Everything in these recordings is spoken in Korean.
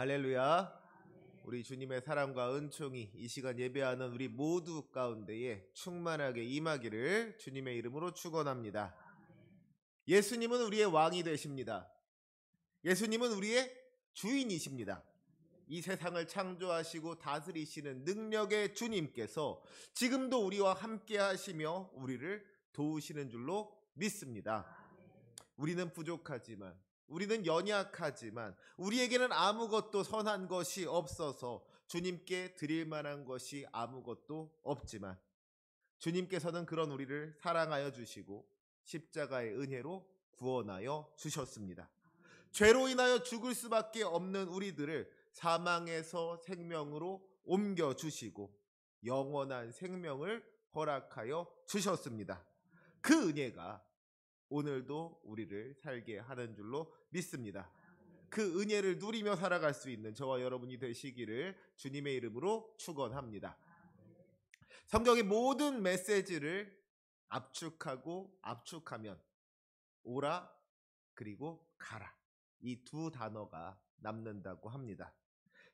할렐루야. 우리 주님의 사랑과 은총이 이 시간 예배하는 우리 모두 가운데에 충만하게 임하기를 주님의 이름으로 축원합니다. 예수님은 우리의 왕이 되십니다. 예수님은 우리의 주인이십니다. 이 세상을 창조하시고 다스리시는 능력의 주님께서 지금도 우리와 함께 하시며 우리를 도우시는 줄로 믿습니다. 우리는 부족하지만, 우리는 연약하지만, 우리에게는 아무것도 선한 것이 없어서 주님께 드릴 만한 것이 아무것도 없지만, 주님께서는 그런 우리를 사랑하여 주시고 십자가의 은혜로 구원하여 주셨습니다. 죄로 인하여 죽을 수밖에 없는 우리들을 사망에서 생명으로 옮겨 주시고 영원한 생명을 허락하여 주셨습니다. 그 은혜가 오늘도 우리를 살게 하는 줄로 믿습니다. 그 은혜를 누리며 살아갈 수 있는 저와 여러분이 되시기를 주님의 이름으로 축원합니다. 성경의 모든 메시지를 압축하고 압축하면 오라 그리고 가라, 이 두 단어가 남는다고 합니다.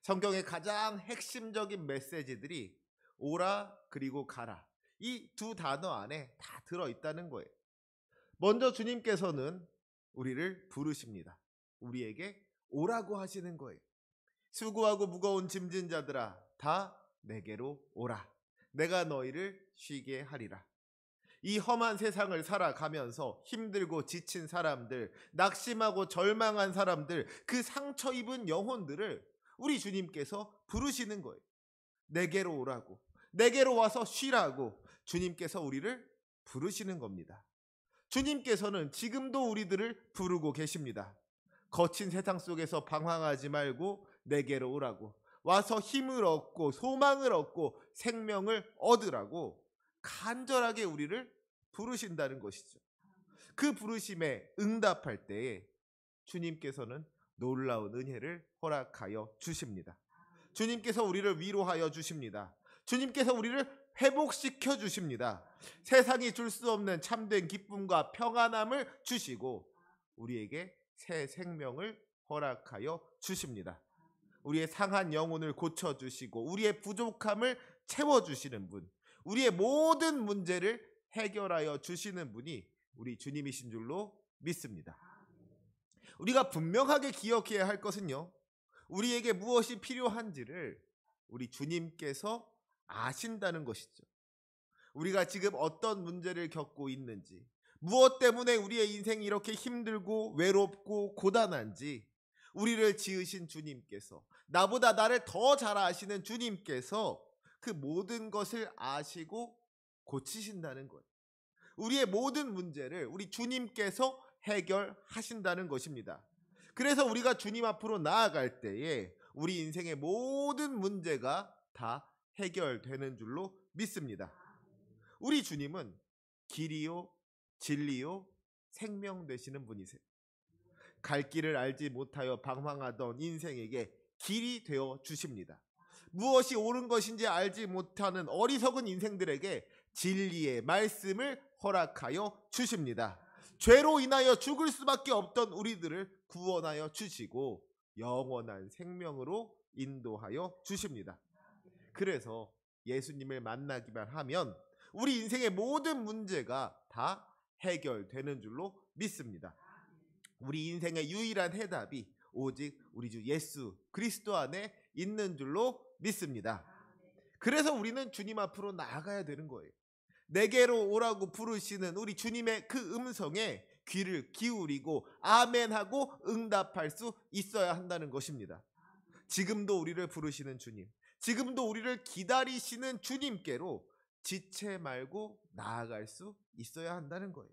성경의 가장 핵심적인 메시지들이 오라 그리고 가라, 이 두 단어 안에 다 들어있다는 거예요. 먼저 주님께서는 우리를 부르십니다. 우리에게 오라고 하시는 거예요. 수고하고 무거운 짐진 자들아 다 내게로 오라. 내가 너희를 쉬게 하리라. 이 험한 세상을 살아가면서 힘들고 지친 사람들, 낙심하고 절망한 사람들, 그 상처 입은 영혼들을 우리 주님께서 부르시는 거예요. 내게로 오라고, 내게로 와서 쉬라고 주님께서 우리를 부르시는 겁니다. 주님께서는 지금도 우리들을 부르고 계십니다. 거친 세상 속에서 방황하지 말고 내게로 오라고, 와서 힘을 얻고 소망을 얻고 생명을 얻으라고 간절하게 우리를 부르신다는 것이죠. 그 부르심에 응답할 때에 주님께서는 놀라운 은혜를 허락하여 주십니다. 주님께서 우리를 위로하여 주십니다. 주님께서 우리를 회복시켜 주십니다. 세상이 줄 수 없는 참된 기쁨과 평안함을 주시고 우리에게 새 생명을 허락하여 주십니다. 우리의 상한 영혼을 고쳐주시고 우리의 부족함을 채워주시는 분, 우리의 모든 문제를 해결하여 주시는 분이 우리 주님이신 줄로 믿습니다. 우리가 분명하게 기억해야 할 것은요, 우리에게 무엇이 필요한지를 우리 주님께서 아신다는 것이죠. 우리가 지금 어떤 문제를 겪고 있는지, 무엇 때문에 우리의 인생이 이렇게 힘들고 외롭고 고단한지 우리를 지으신 주님께서, 나보다 나를 더 잘 아시는 주님께서 그 모든 것을 아시고 고치신다는 거예요. 우리의 모든 문제를 우리 주님께서 해결하신다는 것입니다. 그래서 우리가 주님 앞으로 나아갈 때에 우리 인생의 모든 문제가 다 해결되는 줄로 믿습니다. 우리 주님은 길이요 진리요 생명 되시는 분이세요. 갈 길을 알지 못하여 방황하던 인생에게 길이 되어 주십니다. 무엇이 옳은 것인지 알지 못하는 어리석은 인생들에게 진리의 말씀을 허락하여 주십니다. 죄로 인하여 죽을 수밖에 없던 우리들을 구원하여 주시고 영원한 생명으로 인도하여 주십니다. 그래서 예수님을 만나기만 하면 우리 인생의 모든 문제가 다 해결되는 줄로 믿습니다. 우리 인생의 유일한 해답이 오직 우리 주 예수 그리스도 안에 있는 줄로 믿습니다. 그래서 우리는 주님 앞으로 나아가야 되는 거예요. 내게로 오라고 부르시는 우리 주님의 그 음성에 귀를 기울이고 아멘하고 응답할 수 있어야 한다는 것입니다. 지금도 우리를 부르시는 주님, 지금도 우리를 기다리시는 주님께로 지체 말고 나아갈 수 있어야 한다는 거예요.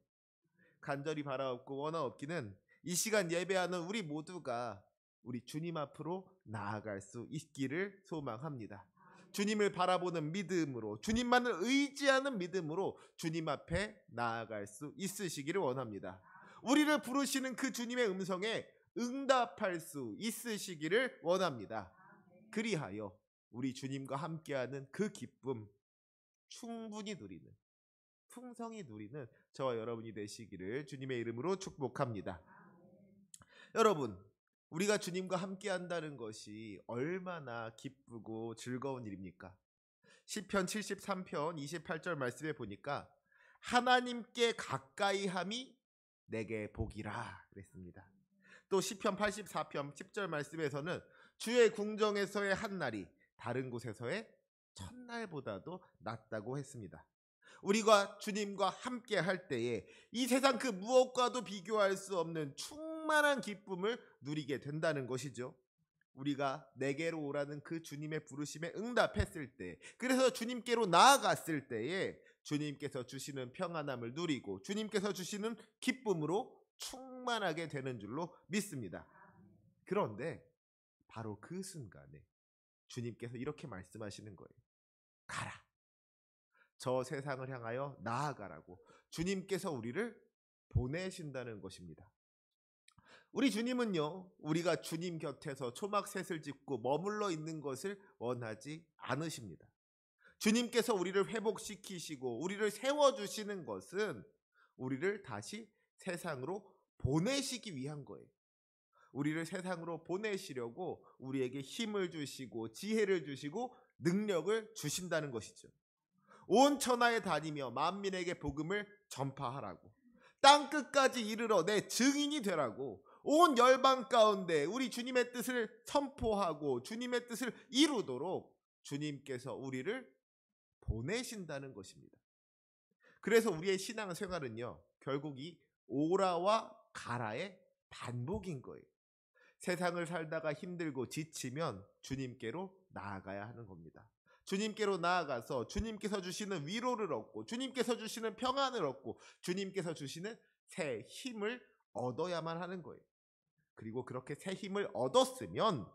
간절히 바라옵고 원하옵기는 이 시간 예배하는 우리 모두가 우리 주님 앞으로 나아갈 수 있기를 소망합니다. 주님을 바라보는 믿음으로, 주님만을 의지하는 믿음으로 주님 앞에 나아갈 수 있으시기를 원합니다. 우리를 부르시는 그 주님의 음성에 응답할 수 있으시기를 원합니다. 그리하여 우리 주님과 함께하는 그 기쁨 충분히 누리는, 풍성히 누리는 저와 여러분이 되시기를 주님의 이름으로 축복합니다. 여러분, 우리가 주님과 함께 한다는 것이 얼마나 기쁘고 즐거운 일입니까? 시편 73편 28절 말씀에 보니까 하나님께 가까이 함이 내게 복이라 그랬습니다. 또 시편 84편 10절 말씀에서는 주의 궁정에서의 한 날이 다른 곳에서의 첫날보다도 낫다고 했습니다. 우리가 주님과 함께 할 때에 이 세상 그 무엇과도 비교할 수 없는 충만한 기쁨을 누리게 된다는 것이죠. 우리가 내게로 오라는 그 주님의 부르심에 응답했을 때, 그래서 주님께로 나아갔을 때에 주님께서 주시는 평안함을 누리고 주님께서 주시는 기쁨으로 충만하게 되는 줄로 믿습니다. 그런데 바로 그 순간에 주님께서 이렇게 말씀하시는 거예요. 가라. 저 세상을 향하여 나아가라고 주님께서 우리를 보내신다는 것입니다. 우리 주님은요, 우리가 주님 곁에서 초막셋을 짓고 머물러 있는 것을 원하지 않으십니다. 주님께서 우리를 회복시키시고 우리를 세워주시는 것은 우리를 다시 세상으로 보내시기 위한 거예요. 우리를 세상으로 보내시려고 우리에게 힘을 주시고 지혜를 주시고 능력을 주신다는 것이죠. 온 천하에 다니며 만민에게 복음을 전파하라고, 땅 끝까지 이르러 내 증인이 되라고, 온 열방 가운데 우리 주님의 뜻을 선포하고 주님의 뜻을 이루도록 주님께서 우리를 보내신다는 것입니다. 그래서 우리의 신앙생활은요, 결국 이 오라와 가라의 반복인 거예요. 세상을 살다가 힘들고 지치면 주님께로 나아가야 하는 겁니다. 주님께로 나아가서 주님께서 주시는 위로를 얻고 주님께서 주시는 평안을 얻고 주님께서 주시는 새 힘을 얻어야만 하는 거예요. 그리고 그렇게 새 힘을 얻었으면,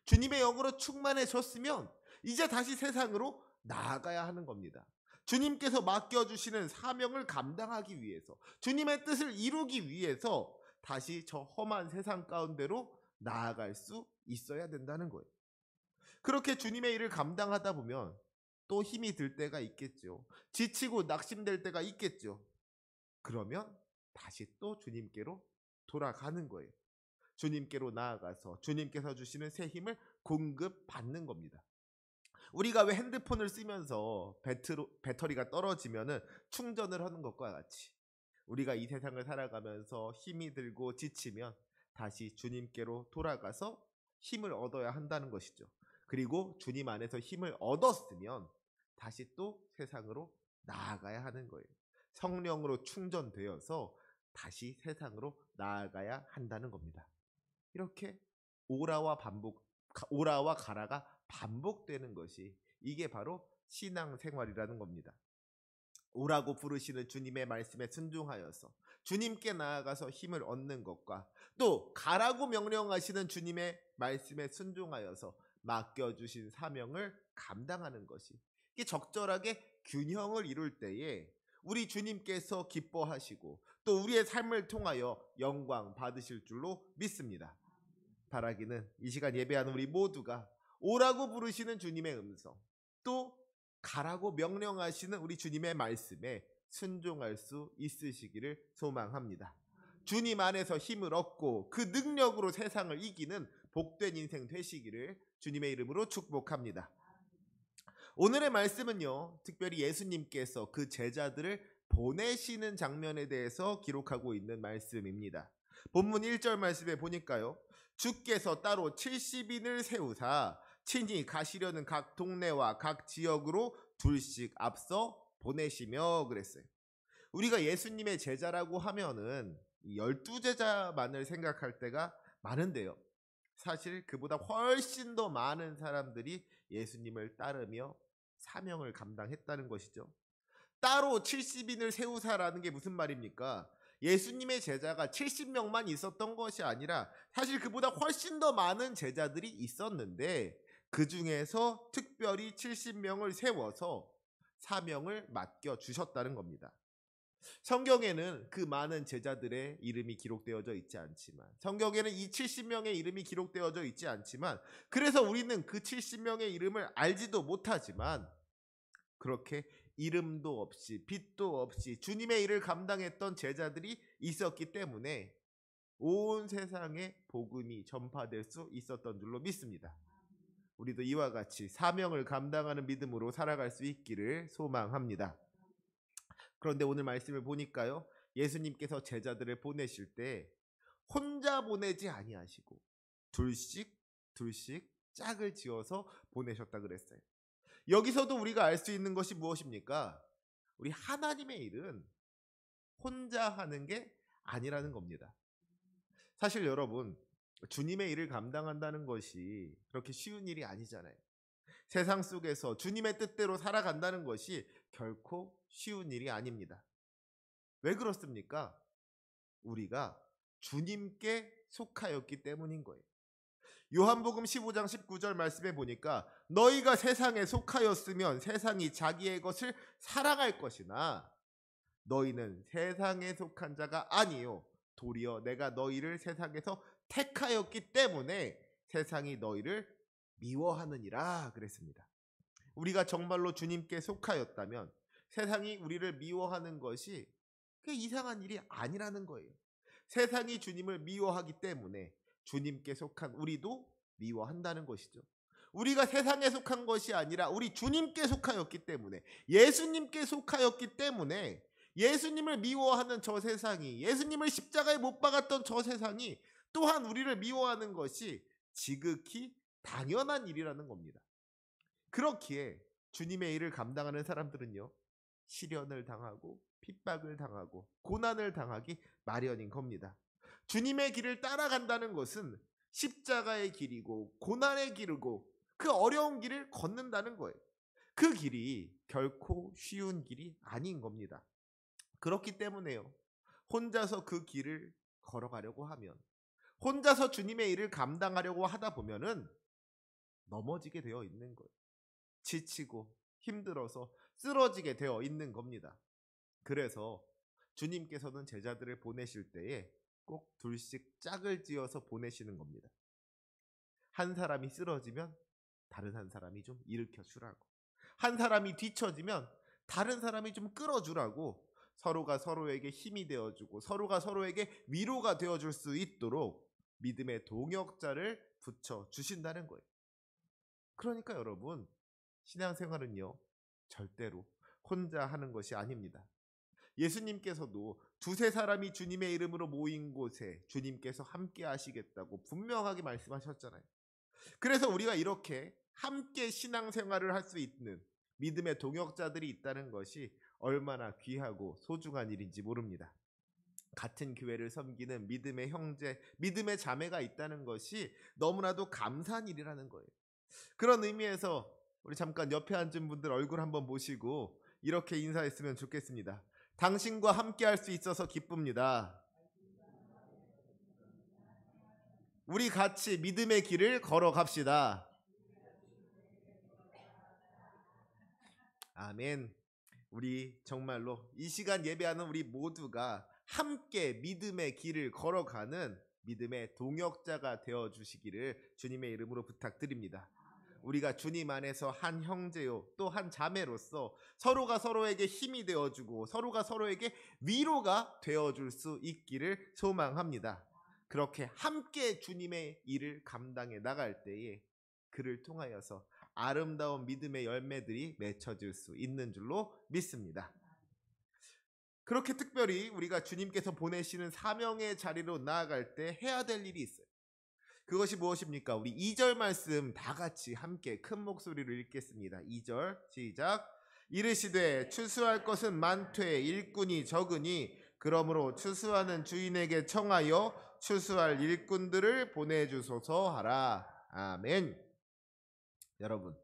주님의 영으로 충만해졌으면 이제 다시 세상으로 나아가야 하는 겁니다. 주님께서 맡겨주시는 사명을 감당하기 위해서, 주님의 뜻을 이루기 위해서 다시 저 험한 세상 가운데로 나아갈 수 있어야 된다는 거예요. 그렇게 주님의 일을 감당하다 보면 또 힘이 들 때가 있겠죠. 지치고 낙심될 때가 있겠죠. 그러면 다시 또 주님께로 돌아가는 거예요. 주님께로 나아가서 주님께서 주시는 새 힘을 공급받는 겁니다. 우리가 왜 핸드폰을 쓰면서 배터리가 떨어지면은 충전을 하는 것과 같이, 우리가 이 세상을 살아가면서 힘이 들고 지치면 다시 주님께로 돌아가서 힘을 얻어야 한다는 것이죠. 그리고 주님 안에서 힘을 얻었으면 다시 또 세상으로 나아가야 하는 거예요. 성령으로 충전되어서 다시 세상으로 나아가야 한다는 겁니다. 이렇게 오라와 가라가 반복되는 것이, 이게 바로 신앙생활이라는 겁니다. 오라고 부르시는 주님의 말씀에 순종하여서 주님께 나아가서 힘을 얻는 것과, 또 가라고 명령하시는 주님의 말씀에 순종하여서 맡겨주신 사명을 감당하는 것이, 이게 적절하게 균형을 이룰 때에 우리 주님께서 기뻐하시고 또 우리의 삶을 통하여 영광 받으실 줄로 믿습니다. 바라기는 이 시간 예배하는 우리 모두가 오라고 부르시는 주님의 음성, 또 가라고 명령하시는 우리 주님의 말씀에 순종할 수 있으시기를 소망합니다. 주님 안에서 힘을 얻고 그 능력으로 세상을 이기는 복된 인생 되시기를 주님의 이름으로 축복합니다. 오늘의 말씀은요, 특별히 예수님께서 그 제자들을 보내시는 장면에 대해서 기록하고 있는 말씀입니다. 본문 1절 말씀에 보니까요, 주께서 따로 70인을 세우사 친히 가시려는 각 동네와 각 지역으로 둘씩 앞서 보내시며 그랬어요. 우리가 예수님의 제자라고 하면은 12제자만을 생각할 때가 많은데요, 사실 그보다 훨씬 더 많은 사람들이 예수님을 따르며 사명을 감당했다는 것이죠. 따로 70인을 세우사라는 게 무슨 말입니까? 예수님의 제자가 70명만 있었던 것이 아니라 사실 그보다 훨씬 더 많은 제자들이 있었는데, 그 중에서 특별히 70명을 세워서 사명을 맡겨주셨다는 겁니다. 성경에는 그 많은 제자들의 이름이 기록되어져 있지 않지만, 성경에는 이 70명의 이름이 기록되어져 있지 않지만, 그래서 우리는 그 70명의 이름을 알지도 못하지만, 그렇게 이름도 없이 빛도 없이 주님의 일을 감당했던 제자들이 있었기 때문에 온 세상에 복음이 전파될 수 있었던 줄로 믿습니다. 우리도 이와 같이 사명을 감당하는 믿음으로 살아갈 수 있기를 소망합니다. 그런데 오늘 말씀을 보니까요, 예수님께서 제자들을 보내실 때 혼자 보내지 아니하시고 둘씩 짝을 지어서 보내셨다 그랬어요. 여기서도 우리가 알 수 있는 것이 무엇입니까? 우리 하나님의 일은 혼자 하는 게 아니라는 겁니다. 사실 여러분, 주님의 일을 감당한다는 것이 그렇게 쉬운 일이 아니잖아요. 세상 속에서 주님의 뜻대로 살아간다는 것이 결코 쉬운 일이 아닙니다. 왜 그렇습니까? 우리가 주님께 속하였기 때문인 거예요. 요한복음 15장 19절 말씀에 보니까 너희가 세상에 속하였으면 세상이 자기의 것을 사랑할 것이나 너희는 세상에 속한 자가 아니요 도리어 내가 너희를 세상에서 택하였기 때문에 세상이 너희를 미워하느니라 그랬습니다. 우리가 정말로 주님께 속하였다면 세상이 우리를 미워하는 것이 그게 이상한 일이 아니라는 거예요. 세상이 주님을 미워하기 때문에 주님께 속한 우리도 미워한다는 것이죠. 우리가 세상에 속한 것이 아니라 우리 주님께 속하였기 때문에, 예수님께 속하였기 때문에 예수님을 미워하는 저 세상이, 예수님을 십자가에 못 박았던 저 세상이 또한 우리를 미워하는 것이 지극히 당연한 일이라는 겁니다. 그렇기에 주님의 일을 감당하는 사람들은요, 시련을 당하고 핍박을 당하고 고난을 당하기 마련인 겁니다. 주님의 길을 따라간다는 것은 십자가의 길이고 고난의 길이고 그 어려운 길을 걷는다는 거예요. 그 길이 결코 쉬운 길이 아닌 겁니다. 그렇기 때문에요, 혼자서 그 길을 걸어가려고 하면, 혼자서 주님의 일을 감당하려고 하다 보면은 넘어지게 되어 있는 거예요. 지치고 힘들어서 쓰러지게 되어 있는 겁니다. 그래서 주님께서는 제자들을 보내실 때에 꼭 둘씩 짝을 지어서 보내시는 겁니다. 한 사람이 쓰러지면 다른 한 사람이 좀 일으켜 주라고, 한 사람이 뒤처지면 다른 사람이 좀 끌어주라고, 서로가 서로에게 힘이 되어주고 서로가 서로에게 위로가 되어줄 수 있도록 믿음의 동역자를 붙여 주신다는 거예요. 그러니까 여러분, 신앙생활은요, 절대로 혼자 하는 것이 아닙니다. 예수님께서도 두세 사람이 주님의 이름으로 모인 곳에 주님께서 함께 하시겠다고 분명하게 말씀하셨잖아요. 그래서 우리가 이렇게 함께 신앙생활을 할 수 있는 믿음의 동역자들이 있다는 것이 얼마나 귀하고 소중한 일인지 모릅니다. 같은 교회를 섬기는 믿음의 형제, 믿음의 자매가 있다는 것이 너무나도 감사한 일이라는 거예요. 그런 의미에서 우리 잠깐 옆에 앉은 분들 얼굴 한번 보시고 이렇게 인사했으면 좋겠습니다. 당신과 함께 할 수 있어서 기쁩니다. 우리 같이 믿음의 길을 걸어갑시다. 아멘. 우리 정말로 이 시간 예배하는 우리 모두가 함께 믿음의 길을 걸어가는 믿음의 동역자가 되어 주시기를 주님의 이름으로 부탁드립니다. 우리가 주님 안에서 한 형제요 또 한 자매로서 서로가 서로에게 힘이 되어주고 서로가 서로에게 위로가 되어줄 수 있기를 소망합니다. 그렇게 함께 주님의 일을 감당해 나갈 때에 그를 통하여서 아름다운 믿음의 열매들이 맺혀질 수 있는 줄로 믿습니다. 그렇게 특별히 우리가 주님께서 보내시는 사명의 자리로 나아갈 때 해야 될 일이 있어요. 그것이 무엇입니까? 우리 2절 말씀 다 같이 함께 큰 목소리로 읽겠습니다. 2절 시작. 이르시되 추수할 것은 많되 일꾼이 적으니 그러므로 추수하는 주인에게 청하여 추수할 일꾼들을 보내주소서 하라. 아멘. 여러분,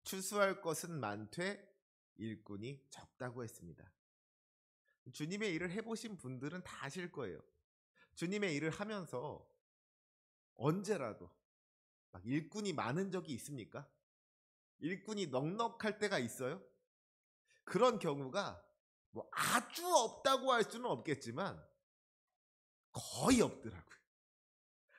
추수할 것은 많되 일꾼이 적다고 했습니다. 주님의 일을 해보신 분들은 다 아실 거예요. 주님의 일을 하면서 언제라도 막 일꾼이 많은 적이 있습니까? 일꾼이 넉넉할 때가 있어요? 그런 경우가 뭐 아주 없다고 할 수는 없겠지만 거의 없더라고요.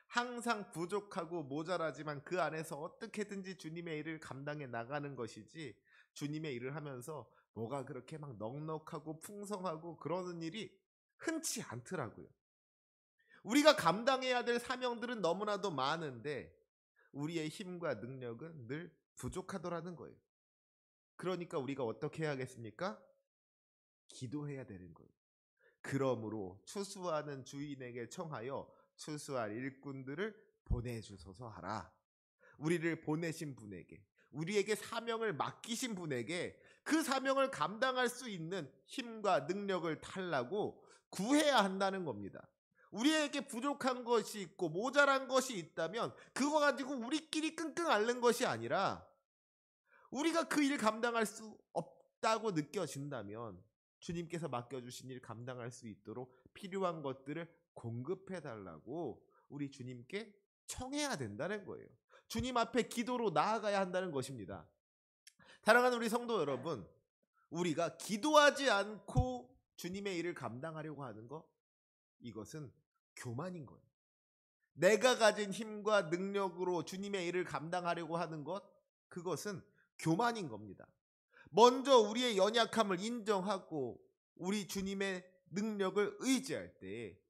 항상 부족하고 모자라지만 그 안에서 어떻게든지 주님의 일을 감당해 나가는 것이지, 주님의 일을 하면서 뭐가 그렇게 막 넉넉하고 풍성하고 그러는 일이 흔치 않더라고요. 우리가 감당해야 될 사명들은 너무나도 많은데 우리의 힘과 능력은 늘 부족하더라는 거예요. 그러니까 우리가 어떻게 해야겠습니까? 기도해야 되는 거예요. 그러므로 추수하는 주인에게 청하여 추수할 일꾼들을 보내주소서 하라. 우리를 보내신 분에게, 우리에게 사명을 맡기신 분에게 그 사명을 감당할 수 있는 힘과 능력을 달라고 구해야 한다는 겁니다. 우리에게 부족한 것이 있고 모자란 것이 있다면 그거 가지고 우리끼리 끙끙 앓는 것이 아니라 우리가 그 일 감당할 수 없다고 느껴진다면 주님께서 맡겨주신 일 감당할 수 있도록 필요한 것들을 공급해 달라고 우리 주님께 청해야 된다는 거예요. 주님 앞에 기도로 나아가야 한다는 것입니다. 사랑하는 우리 성도 여러분, 우리가 기도하지 않고 주님의 일을 감당하려고 하는 것, 이것은 교만인 거예요. 내가 가진 힘과 능력으로 주님의 일을 감당하려고 하는 것, 그것은 교만인 겁니다. 먼저 우리의 연약함을 인정하고 우리 주님의 능력을 의지할 때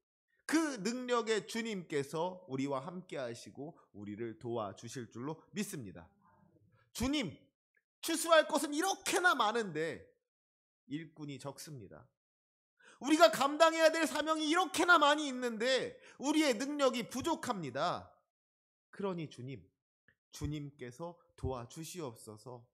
그 능력의 주님께서 우리와 함께 하시고 우리를 도와주실 줄로 믿습니다. 주님, 추수할 것은 이렇게나 많은데 일꾼이 적습니다. 우리가 감당해야 될 사명이 이렇게나 많이 있는데 우리의 능력이 부족합니다. 그러니 주님께서 도와주시옵소서.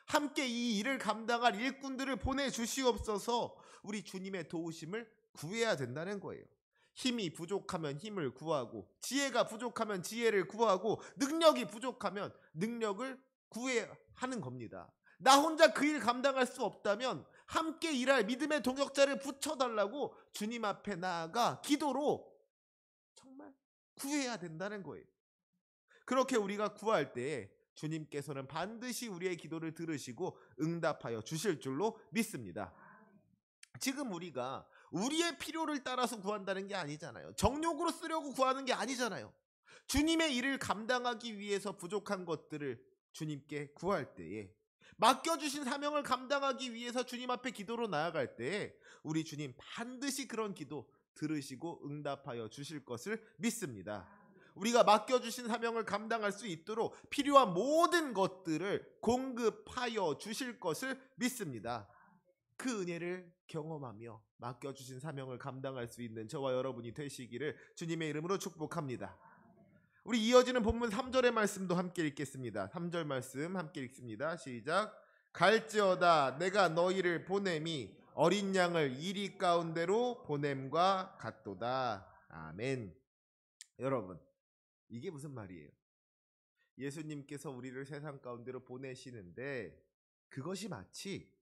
함께 이 일을 감당할 일꾼들을 보내주시옵소서. 우리 주님의 도우심을 구해야 된다는 거예요. 힘이 부족하면 힘을 구하고, 지혜가 부족하면 지혜를 구하고, 능력이 부족하면 능력을 구해야 하는 겁니다. 나 혼자 그 일 감당할 수 없다면 함께 일할 믿음의 동역자를 붙여달라고 주님 앞에 나아가 기도로 정말 구해야 된다는 거예요. 그렇게 우리가 구할 때 주님께서는 반드시 우리의 기도를 들으시고 응답하여 주실 줄로 믿습니다. 지금 우리가 우리의 필요를 따라서 구한다는 게 아니잖아요. 정욕으로 쓰려고 구하는 게 아니잖아요. 주님의 일을 감당하기 위해서 부족한 것들을 주님께 구할 때에, 맡겨주신 사명을 감당하기 위해서 주님 앞에 기도로 나아갈 때에 우리 주님 반드시 그런 기도 들으시고 응답하여 주실 것을 믿습니다. 우리가 맡겨주신 사명을 감당할 수 있도록 필요한 모든 것들을 공급하여 주실 것을 믿습니다. 그 은혜를 경험하며 맡겨주신 사명을 감당할 수 있는 저와 여러분이 되시기를 주님의 이름으로 축복합니다. 우리 이어지는 본문 3절의 말씀도 함께 읽겠습니다. 3절 말씀 함께 읽습니다. 시작. 갈지어다 내가 너희를 보냄이 어린 양을 이리 가운데로 보냄과 같도다. 아멘. 여러분, 이게 무슨 말이에요? 예수님께서 우리를 세상 가운데로 보내시는데 그것이 마치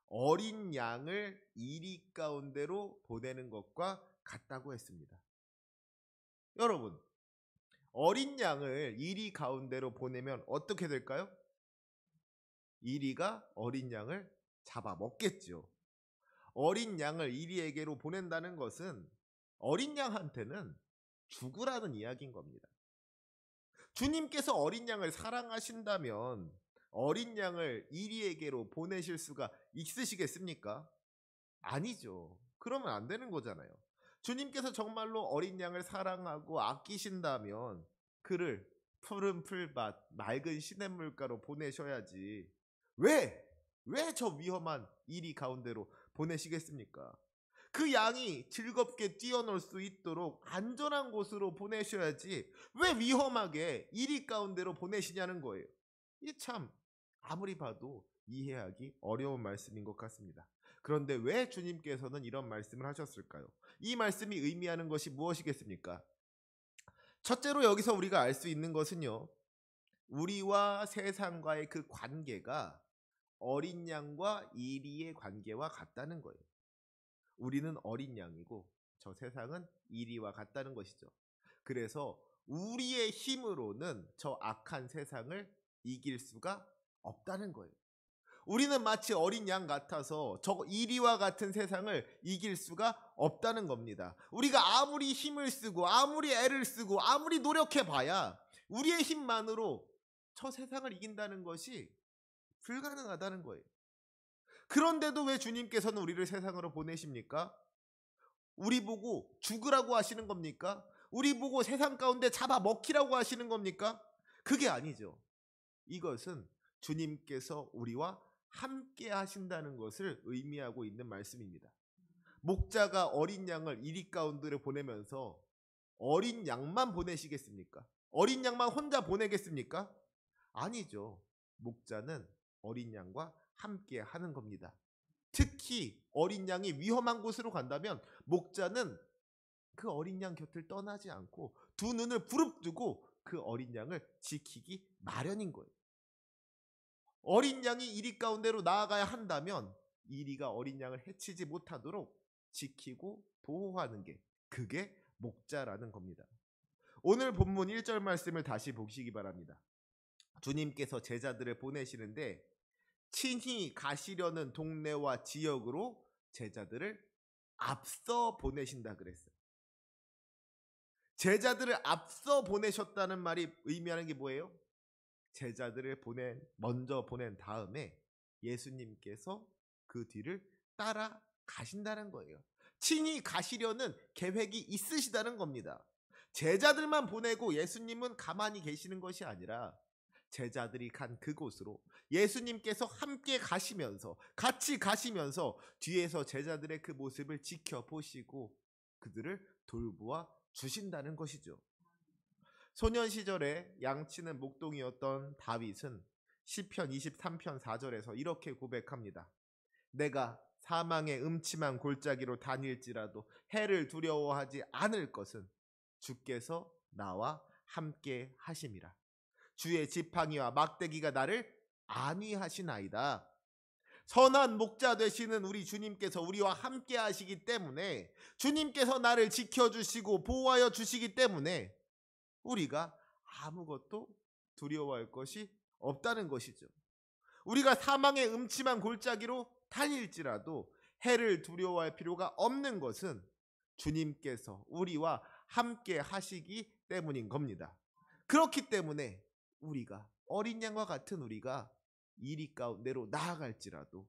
어린 양을 이리 가운데로 보내는 것과 같다고 했습니다. 여러분, 어린 양을 이리 가운데로 보내면 어떻게 될까요? 이리가 어린 양을 잡아먹겠죠. 어린 양을 이리에게로 보낸다는 것은 어린 양한테는 죽으라는 이야기인 겁니다. 주님께서 어린 양을 사랑하신다면 어린 양을 이리에게로 보내실 수가 있으시겠습니까? 아니죠. 그러면 안 되는 거잖아요. 주님께서 정말로 어린 양을 사랑하고 아끼신다면 그를 푸른 풀밭, 맑은 시냇물가로 보내셔야지. 왜 저 위험한 이리 가운데로 보내시겠습니까? 그 양이 즐겁게 뛰어놀 수 있도록 안전한 곳으로 보내셔야지 왜 위험하게 이리 가운데로 보내시냐는 거예요. 이게 참 아무리 봐도 이해하기 어려운 말씀인 것 같습니다. 그런데 왜 주님께서는 이런 말씀을 하셨을까요? 이 말씀이 의미하는 것이 무엇이겠습니까? 첫째로 여기서 우리가 알 수 있는 것은요, 우리와 세상과의 그 관계가 어린 양과 이리의 관계와 같다는 거예요. 우리는 어린 양이고 저 세상은 이리와 같다는 것이죠. 그래서 우리의 힘으로는 저 악한 세상을 이길 수가 없다는 거예요. 우리는 마치 어린 양 같아서 저 이리와 같은 세상을 이길 수가 없다는 겁니다. 우리가 아무리 힘을 쓰고 아무리 애를 쓰고 아무리 노력해 봐야 우리의 힘만으로 저 세상을 이긴다는 것이 불가능하다는 거예요. 그런데도 왜 주님께서는 우리를 세상으로 보내십니까? 우리 보고 죽으라고 하시는 겁니까? 우리 보고 세상 가운데 잡아먹히라고 하시는 겁니까? 그게 아니죠. 이것은 주님께서 우리와 함께 하신다는 것을 의미하고 있는 말씀입니다. 목자가 어린 양을 이리 가운데로 보내면서 어린 양만 보내시겠습니까? 어린 양만 혼자 보내겠습니까? 아니죠. 목자는 어린 양과 함께 하는 겁니다. 특히 어린 양이 위험한 곳으로 간다면 목자는 그 어린 양 곁을 떠나지 않고 두 눈을 부릅뜨고 그 어린 양을 지키기 마련인 거예요. 어린 양이 이리 가운데로 나아가야 한다면 이리가 어린 양을 해치지 못하도록 지키고 보호하는 게, 그게 목자라는 겁니다. 오늘 본문 1절 말씀을 다시 보시기 바랍니다. 주님께서 제자들을 보내시는데 친히 가시려는 동네와 지역으로 제자들을 앞서 보내신다 그랬어요. 제자들을 앞서 보내셨다는 말이 의미하는 게 뭐예요? 제자들을 먼저 보낸 다음에 예수님께서 그 뒤를 따라 가신다는 거예요. 친히 가시려는 계획이 있으시다는 겁니다. 제자들만 보내고 예수님은 가만히 계시는 것이 아니라 제자들이 간 그곳으로 예수님께서 함께 가시면서, 같이 가시면서 뒤에서 제자들의 그 모습을 지켜보시고 그들을 돌보아 주신다는 것이죠. 소년 시절에 양치는 목동이었던 다윗은 시편 23편 4절에서 이렇게 고백합니다. 내가 사망의 음침한 골짜기로 다닐지라도 해를 두려워하지 않을 것은 주께서 나와 함께 하심이라. 주의 지팡이와 막대기가 나를 안위하시나이다. 선한 목자 되시는 우리 주님께서 우리와 함께 하시기 때문에, 주님께서 나를 지켜주시고 보호하여 주시기 때문에 우리가 아무것도 두려워할 것이 없다는 것이죠. 우리가 사망의 음침한 골짜기로 다닐지라도 해를 두려워할 필요가 없는 것은 주님께서 우리와 함께 하시기 때문인 겁니다. 그렇기 때문에 우리가, 어린 양과 같은 우리가 이리 가운데로 나아갈지라도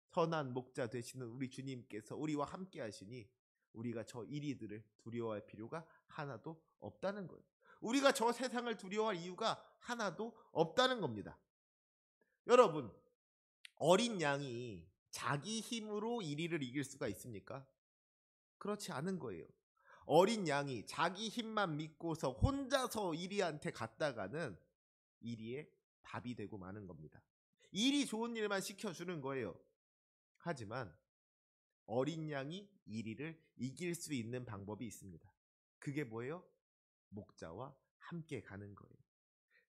선한 목자 되시는 우리 주님께서 우리와 함께 하시니 우리가 저 이리들을 두려워할 필요가 하나도 없다는 거예요. 우리가 저 세상을 두려워할 이유가 하나도 없다는 겁니다. 여러분, 어린 양이 자기 힘으로 이리를 이길 수가 있습니까? 그렇지 않은 거예요. 어린 양이 자기 힘만 믿고서 혼자서 이리한테 갔다가는 이리의 밥이 되고 마는 겁니다. 이리 좋은 일만 시켜주는 거예요. 하지만 어린 양이 이리를 이길 수 있는 방법이 있습니다. 그게 뭐예요? 목자와 함께 가는 거예요.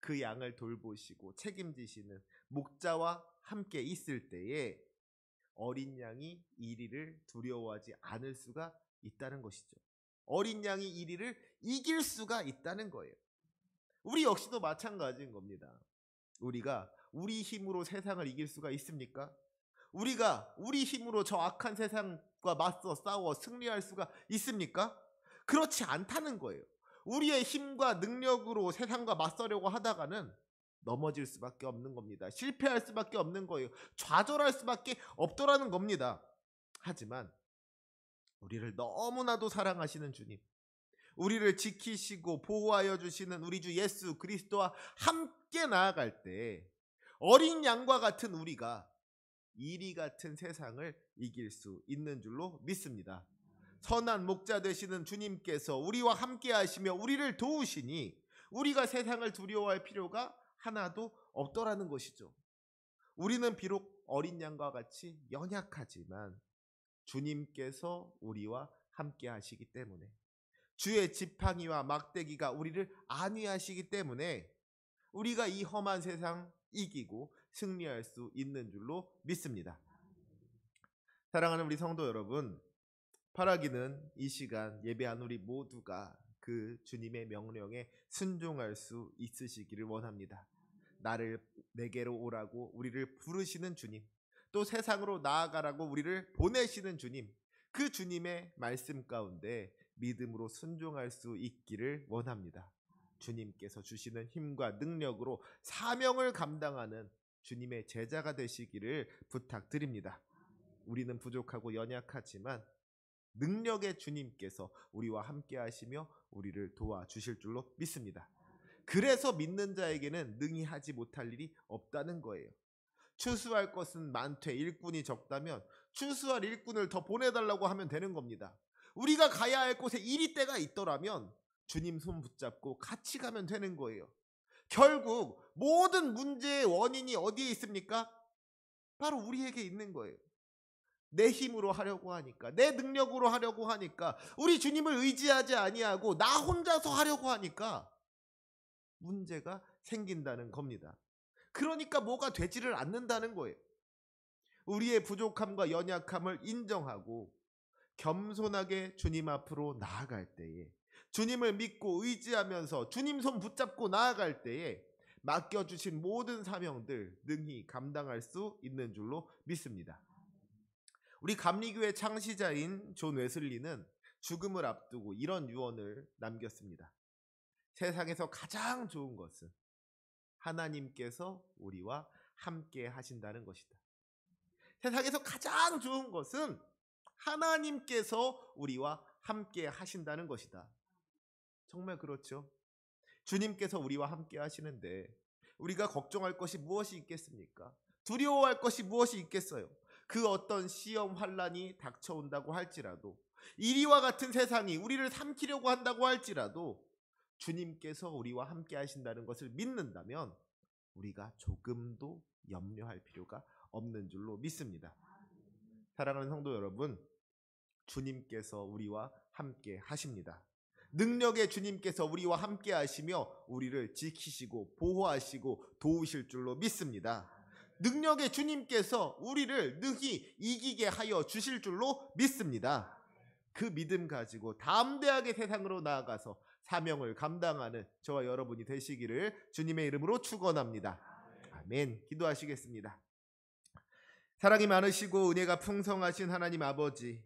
그 양을 돌보시고 책임지시는 목자와 함께 있을 때에 어린 양이 이리를 두려워하지 않을 수가 있다는 것이죠. 어린 양이 이리를 이길 수가 있다는 거예요. 우리 역시도 마찬가지인 겁니다. 우리가 우리 힘으로 세상을 이길 수가 있습니까? 우리가 우리 힘으로 저 악한 세상과 맞서 싸워 승리할 수가 있습니까? 그렇지 않다는 거예요. 우리의 힘과 능력으로 세상과 맞서려고 하다가는 넘어질 수밖에 없는 겁니다. 실패할 수밖에 없는 거예요. 좌절할 수밖에 없더라는 겁니다. 하지만 우리를 너무나도 사랑하시는 주님, 우리를 지키시고 보호하여 주시는 우리 주 예수 그리스도와 함께 나아갈 때 어린 양과 같은 우리가 이리 같은 세상을 이길 수 있는 줄로 믿습니다. 선한 목자 되시는 주님께서 우리와 함께 하시며 우리를 도우시니 우리가 세상을 두려워할 필요가 하나도 없더라는 것이죠. 우리는 비록 어린 양과 같이 연약하지만 주님께서 우리와 함께 하시기 때문에, 주의 지팡이와 막대기가 우리를 안위하시기 때문에 우리가 이 험한 세상 이기고 승리할 수 있는 줄로 믿습니다. 사랑하는 우리 성도 여러분, 바라기는 이 시간 예배한 우리 모두가 그 주님의 명령에 순종할 수 있으시기를 원합니다. 내게로 오라고 우리를 부르시는 주님, 또 세상으로 나아가라고 우리를 보내시는 주님, 그 주님의 말씀 가운데 믿음으로 순종할 수 있기를 원합니다. 주님께서 주시는 힘과 능력으로 사명을 감당하는 주님의 제자가 되시기를 부탁드립니다. 우리는 부족하고 연약하지만 능력의 주님께서 우리와 함께 하시며 우리를 도와주실 줄로 믿습니다. 그래서 믿는 자에게는 능히 하지 못할 일이 없다는 거예요. 추수할 것은 많되 일꾼이 적다면 추수할 일꾼을 더 보내달라고 하면 되는 겁니다. 우리가 가야 할 곳에 이리때가 있더라면 주님 손 붙잡고 같이 가면 되는 거예요. 결국 모든 문제의 원인이 어디에 있습니까? 바로 우리에게 있는 거예요. 내 힘으로 하려고 하니까, 내 능력으로 하려고 하니까, 우리 주님을 의지하지 아니하고 나 혼자서 하려고 하니까 문제가 생긴다는 겁니다. 그러니까 뭐가 되지를 않는다는 거예요. 우리의 부족함과 연약함을 인정하고 겸손하게 주님 앞으로 나아갈 때에, 주님을 믿고 의지하면서 주님 손 붙잡고 나아갈 때에 맡겨주신 모든 사명들 능히 감당할 수 있는 줄로 믿습니다. 우리 감리교회 창시자인 존 웨슬리는 죽음을 앞두고 이런 유언을 남겼습니다. 세상에서 가장 좋은 것은 하나님께서 우리와 함께 하신다는 것이다. 세상에서 가장 좋은 것은 하나님께서 우리와 함께 하신다는 것이다. 정말 그렇죠. 주님께서 우리와 함께 하시는데 우리가 걱정할 것이 무엇이 있겠습니까? 두려워할 것이 무엇이 있겠어요? 그 어떤 시험 환난이 닥쳐온다고 할지라도, 이리와 같은 세상이 우리를 삼키려고 한다고 할지라도 주님께서 우리와 함께 하신다는 것을 믿는다면 우리가 조금도 염려할 필요가 없는 줄로 믿습니다. 사랑하는 성도 여러분, 주님께서 우리와 함께 하십니다. 능력의 주님께서 우리와 함께 하시며 우리를 지키시고 보호하시고 도우실 줄로 믿습니다. 능력의 주님께서 우리를 능히 이기게 하여 주실 줄로 믿습니다. 그 믿음 가지고 담대하게 세상으로 나아가서 사명을 감당하는 저와 여러분이 되시기를 주님의 이름으로 축원합니다. 아멘. 기도하시겠습니다. 사랑이 많으시고 은혜가 풍성하신 하나님 아버지,